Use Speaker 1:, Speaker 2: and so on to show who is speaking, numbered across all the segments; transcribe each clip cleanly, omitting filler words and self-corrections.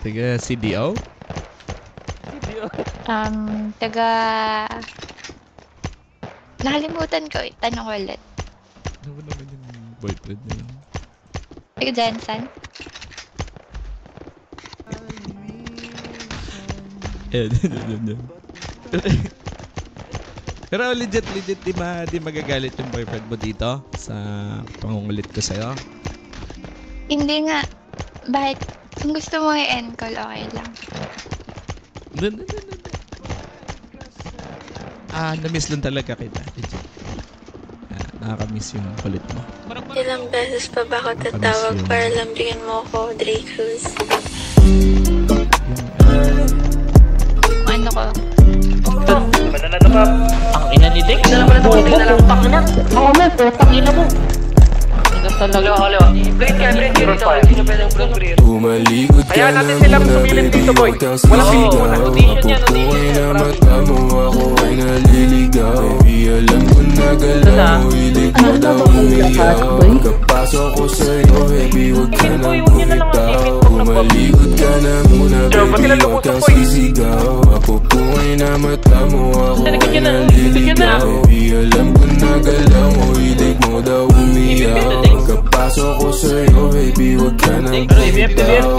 Speaker 1: Taga CDO?
Speaker 2: Taga... Nakalimutan ko. Tanong ko ulit.
Speaker 1: Ano ba naman yung boyfriend niya?
Speaker 2: Taga Jensen?
Speaker 1: Yan. Pero legit, di magagalit yung boyfriend mo dito sa pangungulit ko sa'yo?
Speaker 2: Hindi nga. Bakit? Kung gusto mo i-end call, okay lang.
Speaker 1: Na-miss lang talaga kita. Legit. Nakaka-miss yung kulit mo.
Speaker 3: Ilang beses pa ba ako tatawag para lambingin mo ako, Dracos?
Speaker 2: Ano ko?
Speaker 4: Ang ina ni Dick. Bobo, putang ina. Ako mo, putang ina mo. Ina talaga.
Speaker 5: Tumalikod ka na muna, baby, huwag kang sisigaw. Mapupuhay na mata mo, ako ay naliligaw. Baby, alam ko na galaw mo, hilig mo daw umiyaw. Kapasok ko sa'yo, baby, huwag ka nang bumitaw. Tumalikod ka na muna, baby, huwag kang sisigaw. Mapupuhay na mata mo, ako ay naliligaw. Baby, alam ko na galaw mo, hilig mo daw umiyaw. Kapasok ko sa'yo, baby, huwag ka nang bumitaw.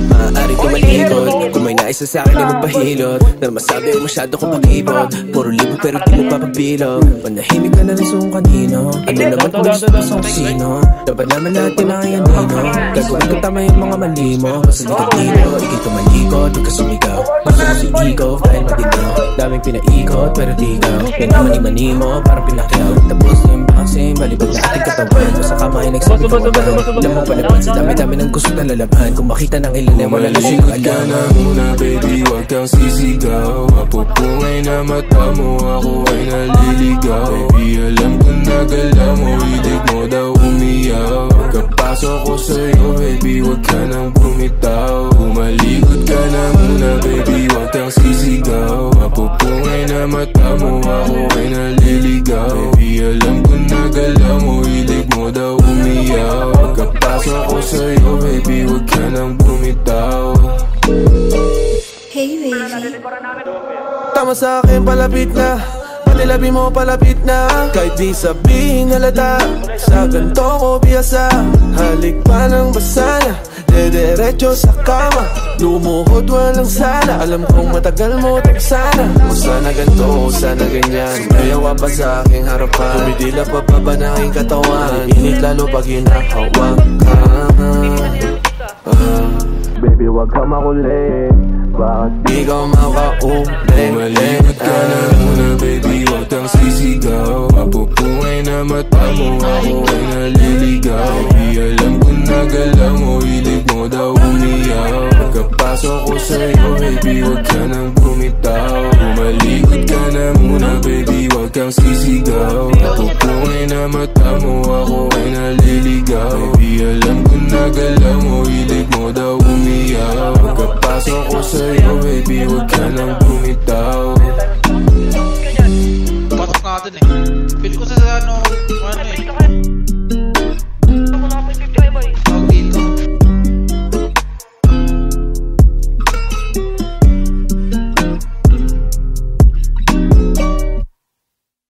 Speaker 6: Maaari ko malikot, kung may naisa sa'kin ay magpahilot. Na masabi o masyado kong pakibot. Puro libo pero di mo papabilog. Manahimik ka na rin sa kung kanino. Ano naman kung gusto mo sa kung sino. Dapat naman natin ang iyanino. Gagawin ko tama yung mga mali mo. Basta di ka dito, ikit ko malikot. Huwag ka sumigaw, basta mo si ikaw. Dahil maginaw, daming pinaikot pero di ikaw. Yan ang mani-mani mo, parang pinakyaw. Tapos yung boxing, balibag na ating katawan. Basta kamay nagsabi ko wapan. Alam mo palaban sa dami-dami ng gusto na lalaban. Kung makita ng ilalim, wala na siyang alam.
Speaker 5: Ka na muna, baby, huwag kang sisigaw. Mapupungay na mata mo, ako ay naliligaw. Baby, alam ko na galaw mo, hilig mo daw umiyaw. Kapasok ko sa'yo, baby, huwag ka nang bumitaw. Umalikod ka na muna, baby, huwag kang sisigaw. Mapupungay na mata mo, ako ay naliligaw. Baby, alam ko na galaw mo, hilig mo daw umiyaw. Kapasok ko sa'yo, baby, huwag ka nang bumitaw.
Speaker 3: Hey, baby.
Speaker 6: Tama sa akin, palapit na. Pati labi mo, palapit na. Kahit di sabihin halata, sa ganito ko biyasa. Halik pa ng basa na, dediretso sa kama. Lumuhod walang sala, alam kong matagal mo tagsana. O sana ganito, o sana ganyan. Sumayawa pa sa aking harapan. Tumidila pa ba na aking katawan. Init lalo pag hinahawak ka. Baby, wag ka makulit. Bakit di ka makaulit?
Speaker 5: Umalikot ka na muna, baby, huwag kang sisigaw. Mapupungay na mata mo, ako ay naliligaw. Baby, alam ko na galaw mo, hilig mo daw umiyaw. Pagkapasok ko sa'yo, baby, huwag ka nang bumitaw. Umalikot ka na muna, baby, huwag kang sisigaw. Mapupungay na mata mo, ako ay naliligaw. Baby, alam ko na galaw mo, hilig mo daw umiyaw. Pagkapasok ko sa'yo, baby, huwag ka nang bumitaw.
Speaker 4: Pasok natin eh. Feel ko sa ano